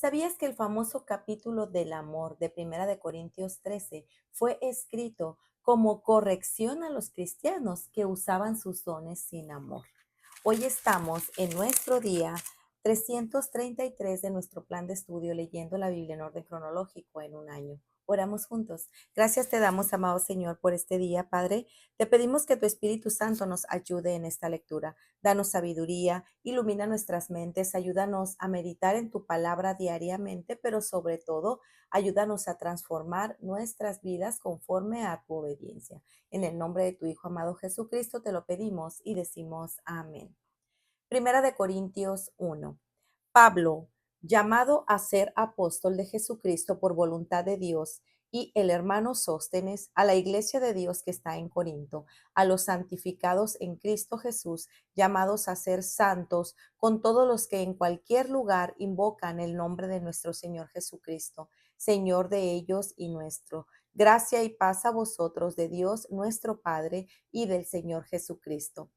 ¿Sabías que el famoso capítulo del amor de Primera de Corintios 13 fue escrito como corrección a los cristianos que usaban sus dones sin amor? Hoy estamos en nuestro día 333 de nuestro plan de estudio leyendo la Biblia en orden cronológico en un año. Oramos juntos. Gracias te damos, amado Señor, por este día, Padre. Te pedimos que tu Espíritu Santo nos ayude en esta lectura. Danos sabiduría, ilumina nuestras mentes, ayúdanos a meditar en tu palabra diariamente, pero sobre todo, ayúdanos a transformar nuestras vidas conforme a tu obediencia. En el nombre de tu Hijo amado Jesucristo te lo pedimos y decimos amén. Primera de Corintios 1. Pablo, llamado a ser apóstol de Jesucristo por voluntad de Dios, y el hermano Sóstenes, a la iglesia de Dios que está en Corinto, a los santificados en Cristo Jesús, llamados a ser santos, con todos los que en cualquier lugar invocan el nombre de nuestro Señor Jesucristo, Señor de ellos y nuestro. Gracia y paz a vosotros de Dios nuestro Padre y del Señor Jesucristo.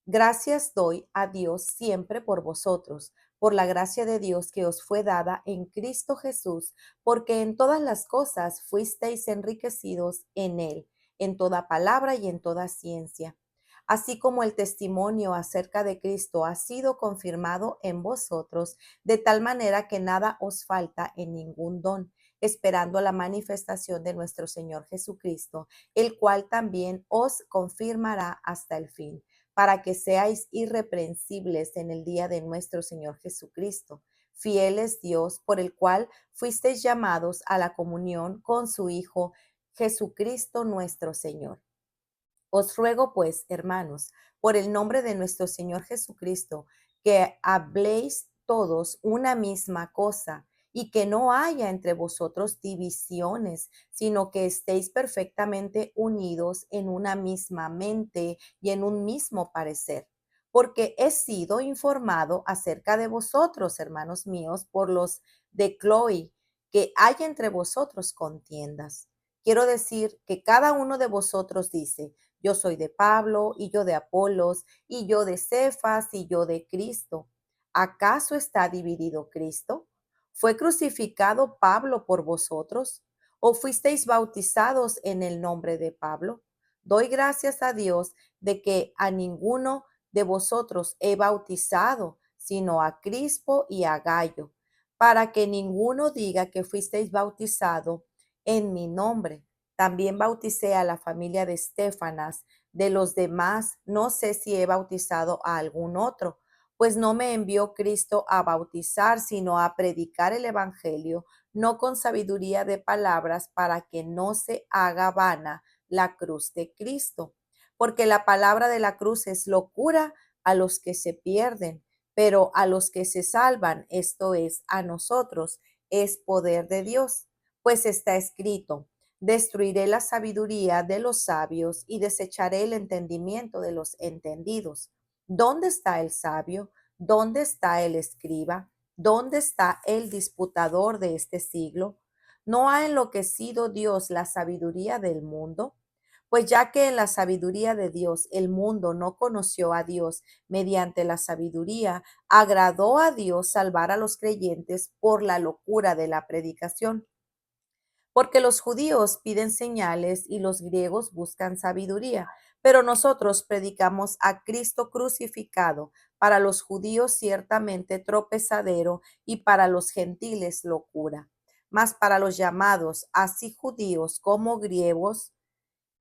Gracias doy a Dios siempre por vosotros, por la gracia de Dios que os fue dada en Cristo Jesús, porque en todas las cosas fuisteis enriquecidos en Él, en toda palabra y en toda ciencia. Así como el testimonio acerca de Cristo ha sido confirmado en vosotros, de tal manera que nada os falta en ningún don, esperando la manifestación de nuestro Señor Jesucristo, el cual también os confirmará hasta el fin, para que seáis irreprensibles en el día de nuestro Señor Jesucristo. Fiel es Dios, por el cual fuisteis llamados a la comunión con su Hijo Jesucristo nuestro Señor. Os ruego pues, hermanos, por el nombre de nuestro Señor Jesucristo, que habléis todos una misma cosa y que no haya entre vosotros divisiones, sino que estéis perfectamente unidos en una misma mente y en un mismo parecer. Porque he sido informado acerca de vosotros, hermanos míos, por los de Chloe, que hay entre vosotros contiendas. Quiero decir que cada uno de vosotros dice: yo soy de Pablo, y yo de Apolos, y yo de Cefas, y yo de Cristo. ¿Acaso está dividido Cristo? ¿Fue crucificado Pablo por vosotros? ¿O fuisteis bautizados en el nombre de Pablo? Doy gracias a Dios de que a ninguno de vosotros he bautizado, sino a Crispo y a Gallo, para que ninguno diga que fuisteis bautizado en mi nombre. También bauticé a la familia de Estefanas. De los demás, no sé si he bautizado a algún otro, pues no me envió Cristo a bautizar, sino a predicar el Evangelio, no con sabiduría de palabras, para que no se haga vana la cruz de Cristo. Porque la palabra de la cruz es locura a los que se pierden, pero a los que se salvan, esto es, a nosotros, es poder de Dios. Pues está escrito: destruiré la sabiduría de los sabios y desecharé el entendimiento de los entendidos. ¿Dónde está el sabio? ¿Dónde está el escriba? ¿Dónde está el disputador de este siglo? ¿No ha enloquecido Dios la sabiduría del mundo? Pues ya que en la sabiduría de Dios el mundo no conoció a Dios mediante la sabiduría, agradó a Dios salvar a los creyentes por la locura de la predicación. Porque los judíos piden señales y los griegos buscan sabiduría, pero nosotros predicamos a Cristo crucificado, para los judíos ciertamente tropezadero y para los gentiles locura. Mas para los llamados, así judíos como griegos,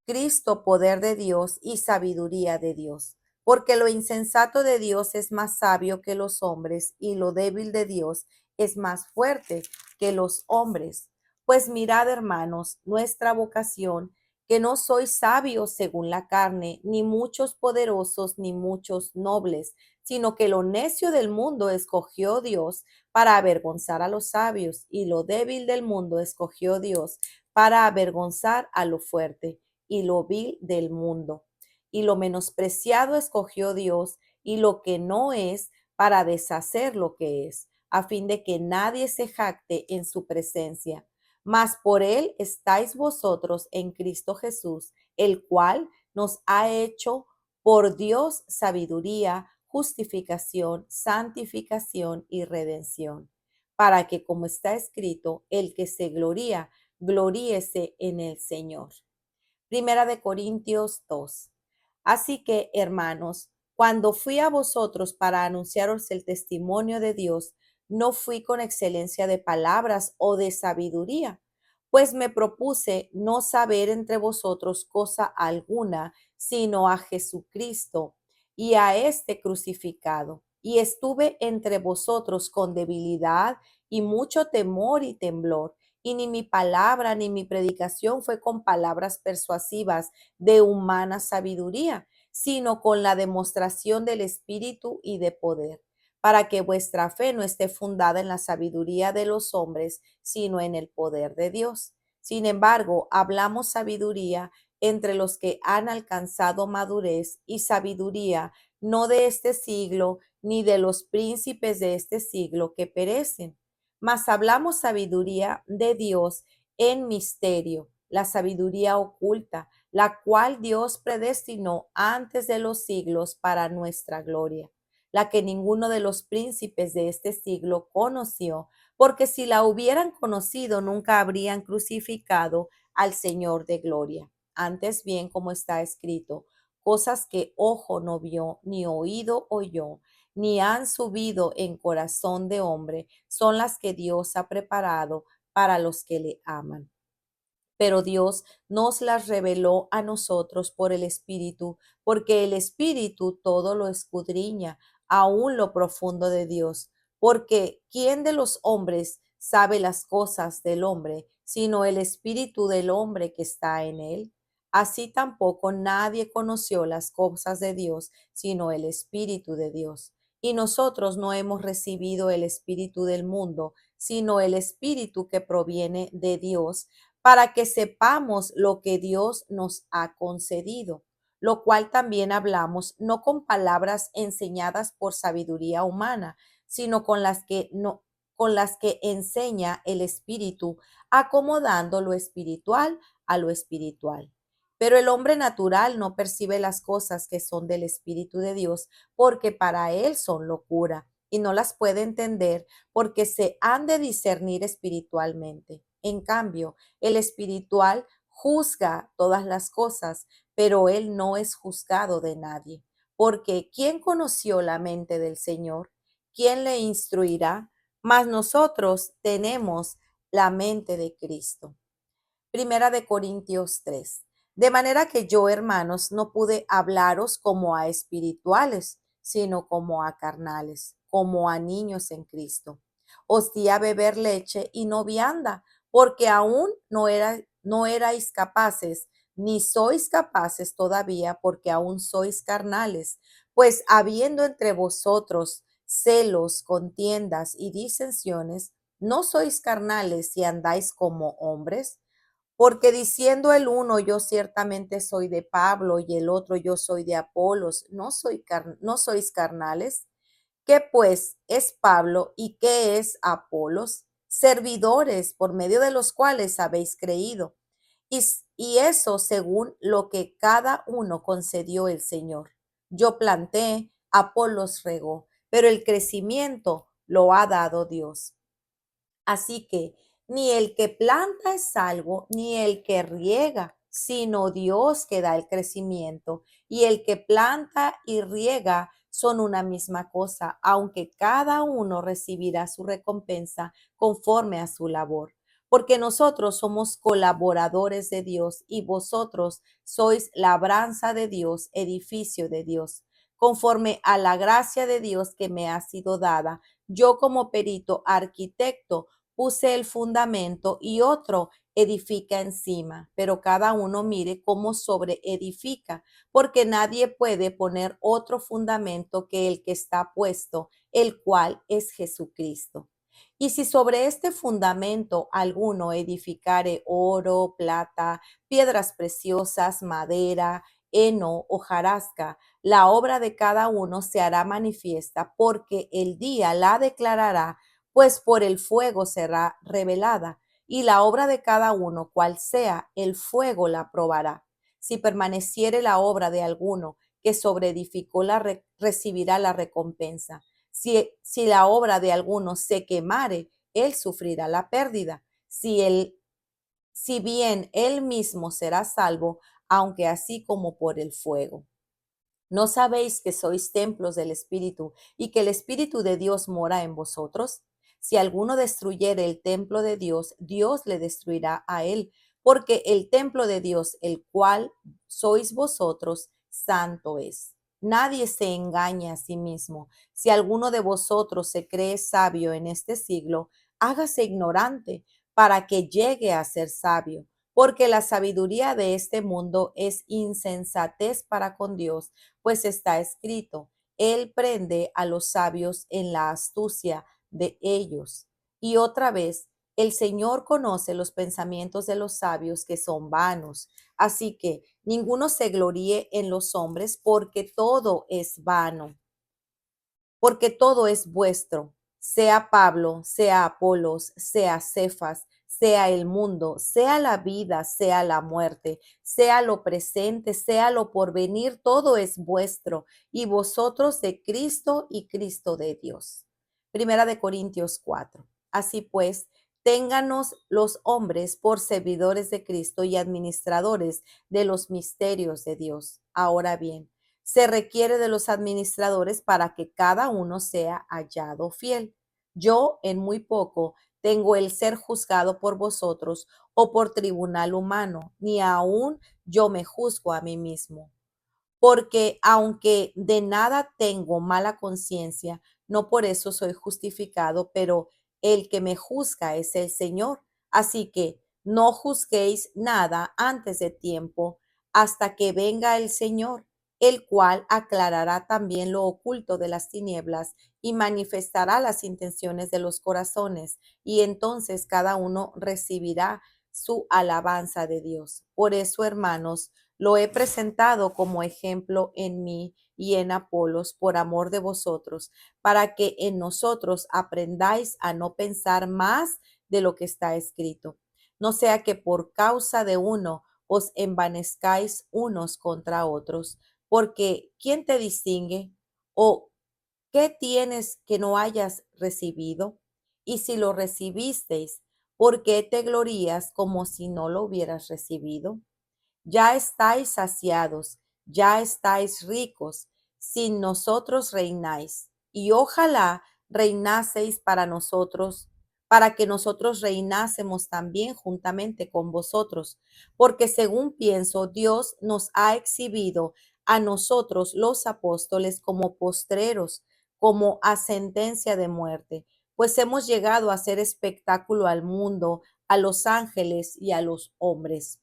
Cristo poder de Dios y sabiduría de Dios. Porque lo insensato de Dios es más sabio que los hombres, y lo débil de Dios es más fuerte que los hombres. Pues mirad, hermanos, nuestra vocación, que no sois sabios según la carne, ni muchos poderosos, ni muchos nobles, sino que lo necio del mundo escogió Dios para avergonzar a los sabios, y lo débil del mundo escogió Dios para avergonzar a lo fuerte, y lo vil del mundo. Y lo menospreciado escogió Dios, y lo que no es, para deshacer lo que es, a fin de que nadie se jacte en su presencia. Mas por él estáis vosotros en Cristo Jesús, el cual nos ha hecho por Dios sabiduría, justificación, santificación y redención, para que, como está escrito, el que se gloría, gloríese en el Señor. Primera de Corintios 2. Así que, hermanos, cuando fui a vosotros para anunciaros el testimonio de Dios, no fui con excelencia de palabras o de sabiduría, pues me propuse no saber entre vosotros cosa alguna, sino a Jesucristo y a este crucificado. Y estuve entre vosotros con debilidad y mucho temor y temblor, y ni mi palabra ni mi predicación fue con palabras persuasivas de humana sabiduría, sino con la demostración del Espíritu y de poder, para que vuestra fe no esté fundada en la sabiduría de los hombres, sino en el poder de Dios. Sin embargo, hablamos sabiduría entre los que han alcanzado madurez, y sabiduría no de este siglo, ni de los príncipes de este siglo que perecen, mas hablamos sabiduría de Dios en misterio, la sabiduría oculta, la cual Dios predestinó antes de los siglos para nuestra gloria, la que ninguno de los príncipes de este siglo conoció, porque si la hubieran conocido nunca habrían crucificado al Señor de gloria. Antes bien, como está escrito, cosas que ojo no vio, ni oído oyó, ni han subido en corazón de hombre, son las que Dios ha preparado para los que le aman. Pero Dios nos las reveló a nosotros por el Espíritu, porque el Espíritu todo lo escudriña, aún lo profundo de Dios. Porque ¿quién de los hombres sabe las cosas del hombre, sino el Espíritu del hombre que está en él? Así tampoco nadie conoció las cosas de Dios, sino el Espíritu de Dios. Y nosotros no hemos recibido el Espíritu del mundo, sino el Espíritu que proviene de Dios, para que sepamos lo que Dios nos ha concedido, lo cual también hablamos, no con palabras enseñadas por sabiduría humana, sino con las que no, con las que enseña el Espíritu, acomodando lo espiritual a lo espiritual. Pero el hombre natural no percibe las cosas que son del Espíritu de Dios, porque para él son locura, y no las puede entender, porque se han de discernir espiritualmente. En cambio, el espiritual juzga todas las cosas, pero él no es juzgado de nadie. Porque ¿quién conoció la mente del Señor? ¿Quién le instruirá? Mas nosotros tenemos la mente de Cristo. Primera de Corintios 3. De manera que yo, hermanos, no pude hablaros como a espirituales, sino como a carnales, como a niños en Cristo. Os di a beber leche y no vianda, porque aún no erais capaces, ni sois capaces todavía, porque aún sois carnales. Pues habiendo entre vosotros celos, contiendas y disensiones, ¿no sois carnales y andáis como hombres? Porque diciendo el uno, yo ciertamente soy de Pablo, y el otro, yo soy de Apolos, ¿no sois carnales? ¿Qué pues es Pablo y qué es Apolos? Servidores por medio de los cuales habéis creído. Y eso según lo que cada uno concedió el Señor. Yo planté, Apolos regó, pero el crecimiento lo ha dado Dios. Así que ni el que planta es salvo, ni el que riega, sino Dios que da el crecimiento. Y el que planta y riega son una misma cosa, aunque cada uno recibirá su recompensa conforme a su labor. Porque nosotros somos colaboradores de Dios, y vosotros sois labranza de Dios, edificio de Dios. Conforme a la gracia de Dios que me ha sido dada, yo como perito arquitecto puse el fundamento y otro edifica encima, pero cada uno mire cómo sobre edifica, porque nadie puede poner otro fundamento que el que está puesto, el cual es Jesucristo. Y si sobre este fundamento alguno edificare oro, plata, piedras preciosas, madera, heno, hojarasca, la obra de cada uno se hará manifiesta, porque el día la declarará, pues por el fuego será revelada, y la obra de cada uno, cual sea, el fuego la probará. Si permaneciere la obra de alguno que sobreedificó, recibirá la recompensa. Si la obra de alguno se quemare, él sufrirá la pérdida. Si bien él mismo será salvo, aunque así como por el fuego. ¿No sabéis que sois templos del Espíritu y que el Espíritu de Dios mora en vosotros? Si alguno destruyere el templo de Dios, Dios le destruirá a él, porque el templo de Dios, el cual sois vosotros, santo es. Nadie se engaña a sí mismo. Si alguno de vosotros se cree sabio en este siglo, hágase ignorante para que llegue a ser sabio, porque la sabiduría de este mundo es insensatez para con Dios, pues está escrito, Él prende a los sabios en la astucia de ellos. Y otra vez, el Señor conoce los pensamientos de los sabios que son vanos. Así que ninguno se gloríe en los hombres, porque todo es vuestro, sea Pablo, sea Apolos, sea Cefas, sea el mundo, sea la vida, sea la muerte, sea lo presente, sea lo porvenir, todo es vuestro, y vosotros de Cristo y Cristo de Dios. Primera de Corintios 4. Así pues, ténganos los hombres por servidores de Cristo y administradores de los misterios de Dios. Ahora bien, se requiere de los administradores para que cada uno sea hallado fiel. Yo en muy poco tengo el ser juzgado por vosotros o por tribunal humano, ni aun yo me juzgo a mí mismo. Porque aunque de nada tengo mala conciencia, no por eso soy justificado, pero el que me juzga es el Señor. Así que no juzguéis nada antes de tiempo, hasta que venga el Señor, el cual aclarará también lo oculto de las tinieblas y manifestará las intenciones de los corazones, y entonces cada uno recibirá su alabanza de Dios. Por eso, hermanos, lo he presentado como ejemplo en mí y en Apolos por amor de vosotros, para que en nosotros aprendáis a no pensar más de lo que está escrito. No sea que por causa de uno os envanezcáis unos contra otros, porque ¿quién te distingue? ¿O qué tienes que no hayas recibido? Y si lo recibisteis, ¿por qué te glorías como si no lo hubieras recibido? Ya estáis saciados, ya estáis ricos, sin nosotros reináis. Y ojalá reinaseis para nosotros, para que nosotros reinásemos también juntamente con vosotros, porque según pienso, Dios nos ha exhibido a nosotros los apóstoles como postreros, como a sentencia de muerte, pues hemos llegado a hacer espectáculo al mundo, a los ángeles y a los hombres.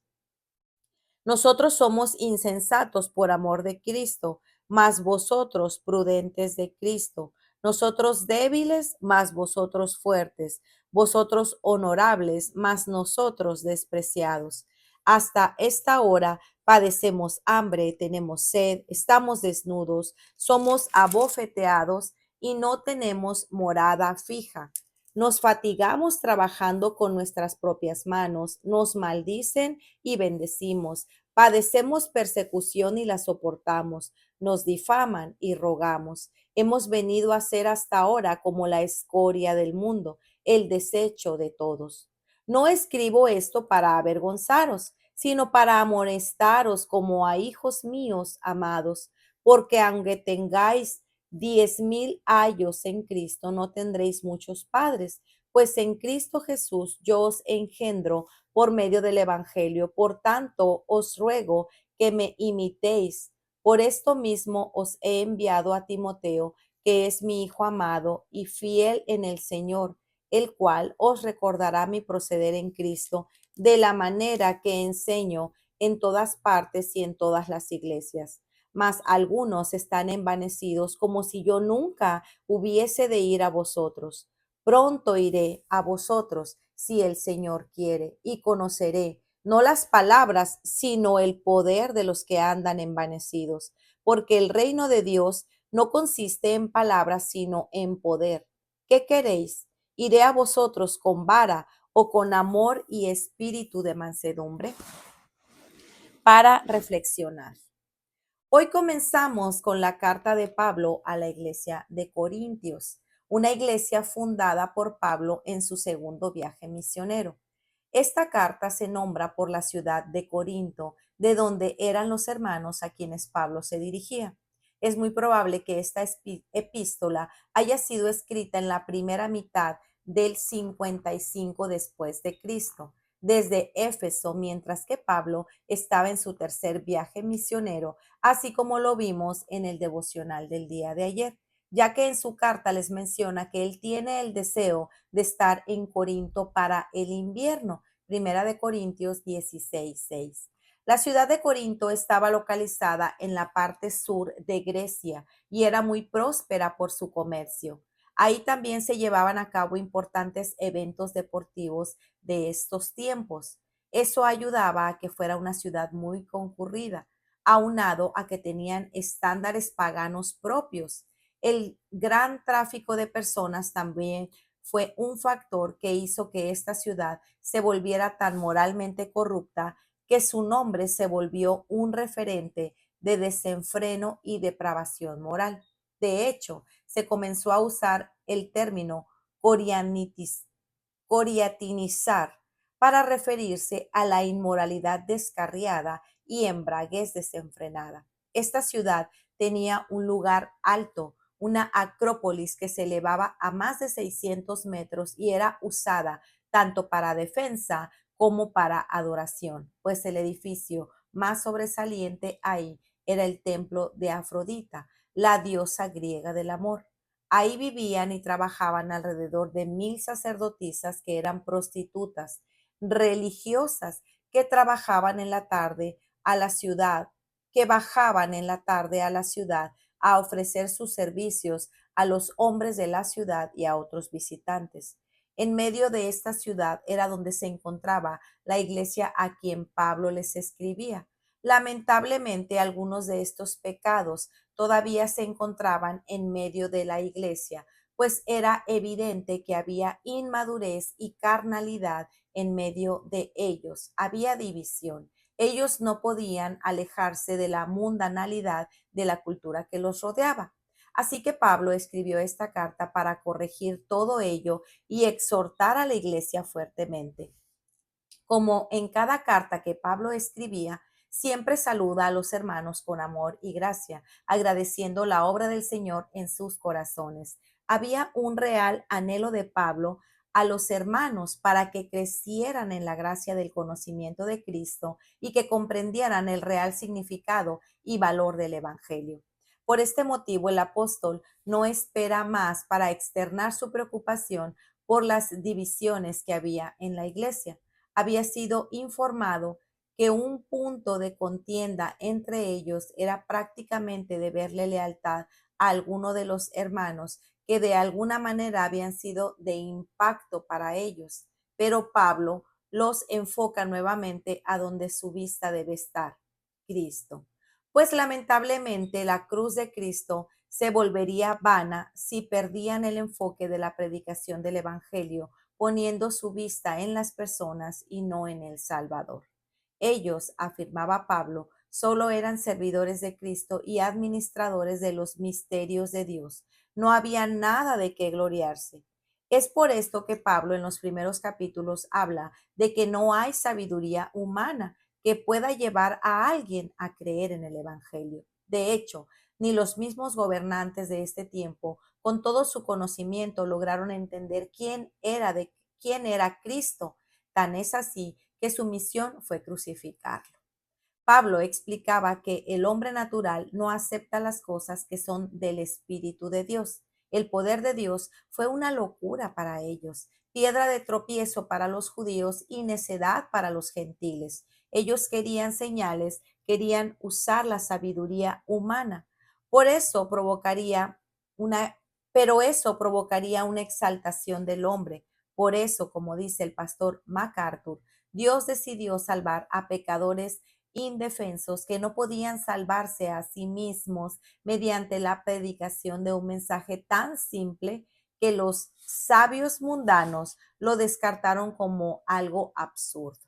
Nosotros somos insensatos por amor de Cristo, mas vosotros prudentes de Cristo. Nosotros débiles, mas vosotros fuertes. Vosotros honorables, mas nosotros despreciados. Hasta esta hora padecemos hambre, tenemos sed, estamos desnudos, somos abofeteados y no tenemos morada fija. Nos fatigamos trabajando con nuestras propias manos, nos maldicen y bendecimos. Padecemos persecución y la soportamos, nos difaman y rogamos. Hemos venido a ser hasta ahora como la escoria del mundo, el desecho de todos. No escribo esto para avergonzaros, sino para amonestaros como a hijos míos amados, porque aunque tengáis 10,000 años en Cristo, no tendréis muchos padres, pues en Cristo Jesús yo os engendro por medio del Evangelio. Por tanto, os ruego que me imitéis. Por esto mismo os he enviado a Timoteo, que es mi hijo amado y fiel en el Señor, el cual os recordará mi proceder en Cristo de la manera que enseño en todas partes y en todas las iglesias. Mas algunos están envanecidos como si yo nunca hubiese de ir a vosotros. Pronto iré a vosotros si el Señor quiere, y conoceré no las palabras, sino el poder de los que andan envanecidos, porque el reino de Dios no consiste en palabras, sino en poder. ¿Qué queréis? ¿Iré a vosotros con vara o con amor y espíritu de mansedumbre? Para reflexionar. Hoy comenzamos con la carta de Pablo a la iglesia de Corintios. una iglesia fundada por Pablo en su segundo viaje misionero. Esta carta se nombra por la ciudad de Corinto, de donde eran los hermanos a quienes Pablo se dirigía. Es muy probable que esta epístola haya sido escrita en la primera mitad del 55 después de Cristo, desde Éfeso, mientras que Pablo estaba en su tercer viaje misionero, así como lo vimos en el devocional del día de ayer, ya que en su carta les menciona que él tiene el deseo de estar en Corinto para el invierno. Primera de Corintios 16:6. La ciudad de Corinto estaba localizada en la parte sur de Grecia y era muy próspera por su comercio. Ahí también se llevaban a cabo importantes eventos deportivos de estos tiempos. Eso ayudaba a que fuera una ciudad muy concurrida, aunado a que tenían estándares paganos propios. El gran tráfico de personas también fue un factor que hizo que esta ciudad se volviera tan moralmente corrupta que su nombre se volvió un referente de desenfreno y depravación moral. De hecho, se comenzó a usar el término coriatinizar para referirse a la inmoralidad descarriada y embriaguez desenfrenada. Esta ciudad tenía un lugar alto, una acrópolis que se elevaba a más de 600 metros y era usada tanto para defensa como para adoración, pues el edificio más sobresaliente ahí era el templo de Afrodita, la diosa griega del amor. Ahí vivían y trabajaban alrededor de 1000 sacerdotisas que eran prostitutas religiosas que trabajaban en la tarde a la ciudad, que bajaban en la tarde a la ciudad a ofrecer sus servicios a los hombres de la ciudad y a otros visitantes. En medio de esta ciudad era donde se encontraba la iglesia a quien Pablo les escribía. Lamentablemente, algunos de estos pecados todavía se encontraban en medio de la iglesia, pues era evidente que había inmadurez y carnalidad en medio de ellos. Había división. Ellos no podían alejarse de la mundanalidad de la cultura que los rodeaba. Así que Pablo escribió esta carta para corregir todo ello y exhortar a la iglesia fuertemente. Como en cada carta que Pablo escribía, siempre saluda a los hermanos con amor y gracia, agradeciendo la obra del Señor en sus corazones. Había un real anhelo de Pablo a los hermanos para que crecieran en la gracia del conocimiento de Cristo y que comprendieran el real significado y valor del Evangelio. Por este motivo, el apóstol no espera más para externar su preocupación por las divisiones que había en la iglesia. Había sido informado que un punto de contienda entre ellos era prácticamente deberle lealtad a alguno de los hermanos que de alguna manera habían sido de impacto para ellos. Pero Pablo los enfoca nuevamente a donde su vista debe estar, Cristo. Pues lamentablemente la cruz de Cristo se volvería vana si perdían el enfoque de la predicación del Evangelio, poniendo su vista en las personas y no en el Salvador. Ellos, afirmaba Pablo, solo eran servidores de Cristo y administradores de los misterios de Dios. No había nada de qué gloriarse. Es por esto que Pablo en los primeros capítulos habla de que no hay sabiduría humana que pueda llevar a alguien a creer en el Evangelio. De hecho, ni los mismos gobernantes de este tiempo, con todo su conocimiento, lograron entender quién era Cristo. Tan es así que su misión fue crucificarlo. Pablo explicaba que el hombre natural no acepta las cosas que son del Espíritu de Dios. El poder de Dios fue una locura para ellos, piedra de tropiezo para los judíos y necedad para los gentiles. Ellos querían señales, querían usar la sabiduría humana. Por eso provocaría una, pero eso provocaría una exaltación del hombre. Por eso, como dice el pastor MacArthur, Dios decidió salvar a pecadores indefensos que no podían salvarse a sí mismos mediante la predicación de un mensaje tan simple que los sabios mundanos lo descartaron como algo absurdo.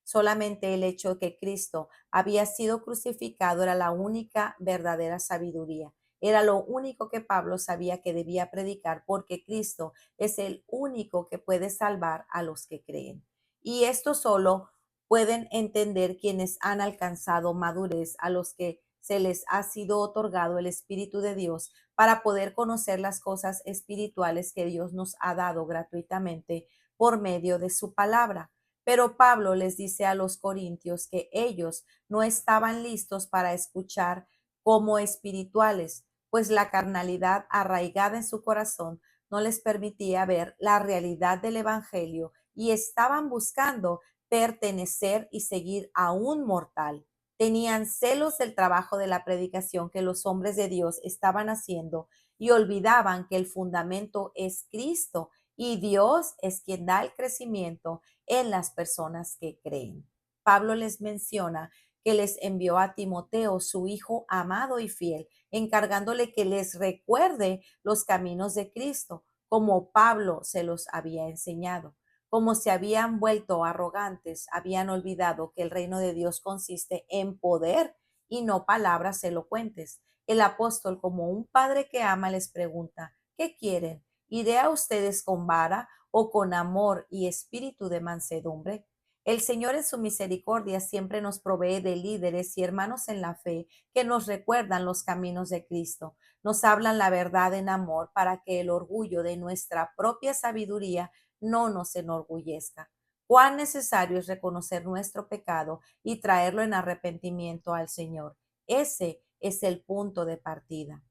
Solamente el hecho de que Cristo había sido crucificado era la única verdadera sabiduría. Era lo único que Pablo sabía que debía predicar, porque Cristo es el único que puede salvar a los que creen. Y esto solo pueden entender quienes han alcanzado madurez, a los que se les ha sido otorgado el Espíritu de Dios para poder conocer las cosas espirituales que Dios nos ha dado gratuitamente por medio de su palabra. Pero Pablo les dice a los corintios que ellos no estaban listos para escuchar como espirituales, pues la carnalidad arraigada en su corazón no les permitía ver la realidad del Evangelio y estaban buscando pertenecer y seguir a un mortal. Tenían celos del trabajo de la predicación que los hombres de Dios estaban haciendo y olvidaban que el fundamento es Cristo y Dios es quien da el crecimiento en las personas que creen. Pablo les menciona que les envió a Timoteo, su hijo amado y fiel, encargándole que les recuerde los caminos de Cristo, como Pablo se los había enseñado. Como se habían vuelto arrogantes, habían olvidado que el reino de Dios consiste en poder y no palabras elocuentes. El apóstol, como un padre que ama, les pregunta: ¿qué quieren? ¿Iré a ustedes con vara o con amor y espíritu de mansedumbre? El Señor en su misericordia siempre nos provee de líderes y hermanos en la fe que nos recuerdan los caminos de Cristo, nos hablan la verdad en amor para que el orgullo de nuestra propia sabiduría no nos enorgullezca. Cuán necesario es reconocer nuestro pecado y traerlo en arrepentimiento al Señor. Ese es el punto de partida.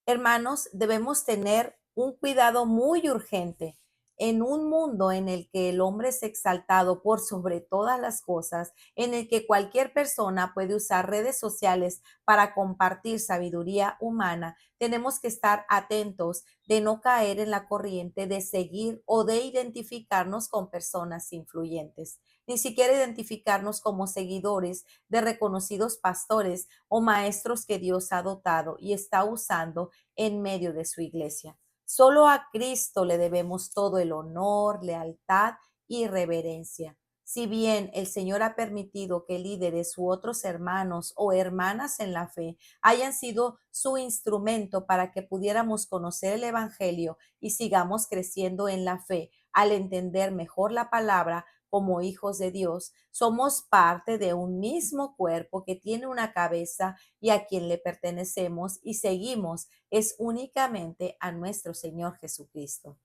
Hermanos, debemos tener un cuidado muy urgente en un mundo en el que el hombre es exaltado por sobre todas las cosas, en el que cualquier persona puede usar redes sociales para compartir sabiduría humana. Tenemos que estar atentos de no caer en la corriente de seguir o de identificarnos con personas influyentes, ni siquiera identificarnos como seguidores de reconocidos pastores o maestros que Dios ha dotado y está usando en medio de su iglesia. Solo a Cristo le debemos todo el honor, lealtad y reverencia. Si bien el Señor ha permitido que líderes u otros hermanos o hermanas en la fe hayan sido su instrumento para que pudiéramos conocer el Evangelio y sigamos creciendo en la fe al entender mejor la palabra como hijos de Dios, somos parte de un mismo cuerpo que tiene una cabeza y a quien le pertenecemos y seguimos es únicamente a nuestro Señor Jesucristo.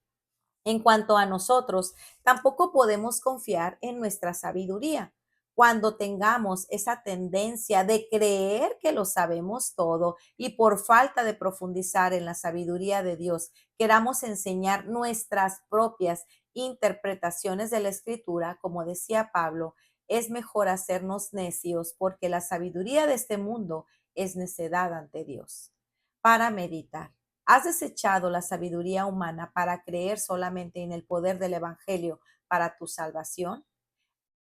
En cuanto a nosotros, tampoco podemos confiar en nuestra sabiduría. Cuando tengamos esa tendencia de creer que lo sabemos todo y por falta de profundizar en la sabiduría de Dios, queramos enseñar nuestras propias interpretaciones de la Escritura, como decía Pablo, es mejor hacernos necios porque la sabiduría de este mundo es necedad ante Dios. Para meditar. ¿Has desechado la sabiduría humana para creer solamente en el poder del Evangelio para tu salvación?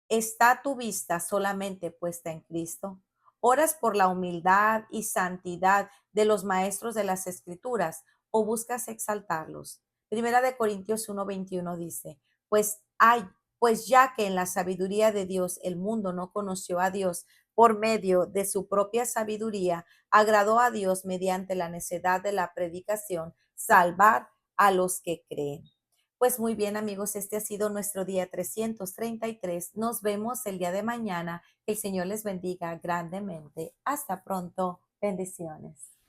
¿Está tu vista solamente puesta en Cristo? ¿Oras por la humildad y santidad de los maestros de las Escrituras o buscas exaltarlos? Primera de Corintios 1:21 dice: pues ya que en la sabiduría de Dios el mundo no conoció a Dios por medio de su propia sabiduría, agradó a Dios mediante la necedad de la predicación salvar a los que creen. Pues muy bien, amigos, este ha sido nuestro día 333. Nos vemos el día de mañana. Que el Señor les bendiga grandemente. Hasta pronto. Bendiciones.